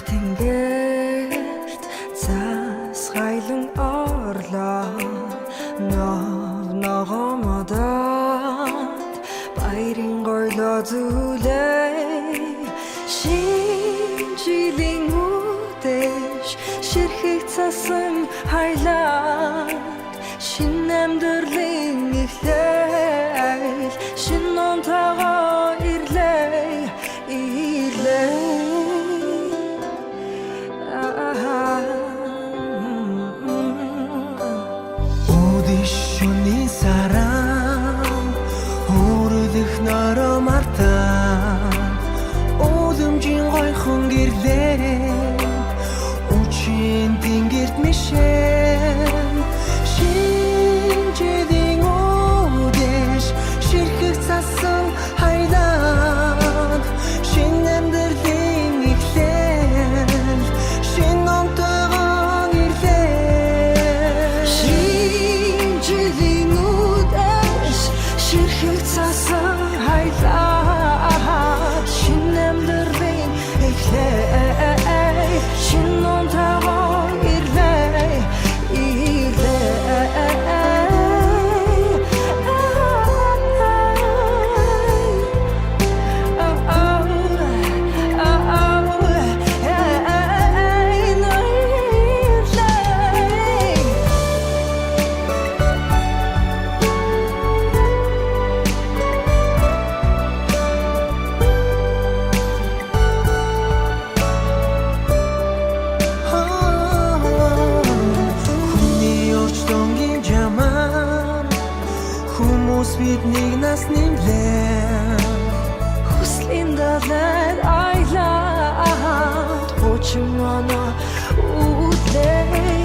тэнгэрт засгайлан орлоо ногоомодод баярын гойлоо зүйлээ шинжилэн үдэш ширхэг цасан хайлаа шин амьдралын эхлэл шин онтойгоо ирлээ Udishuni saram Urudih nara marta Udumjin goy khungirlere Uçin tingirt mişem Şincidin udeş Şirkik sasın haylan Şinnemdirdin iklel Şin ontağın irlel Şincidin udeş Şirkik sasın haylan Şinnemdirdin iklel Şin ontağın irlel Хүмүүс биднийг нас нэмлээ Хүслийн далайд аялаад Хучин оноо үдлээ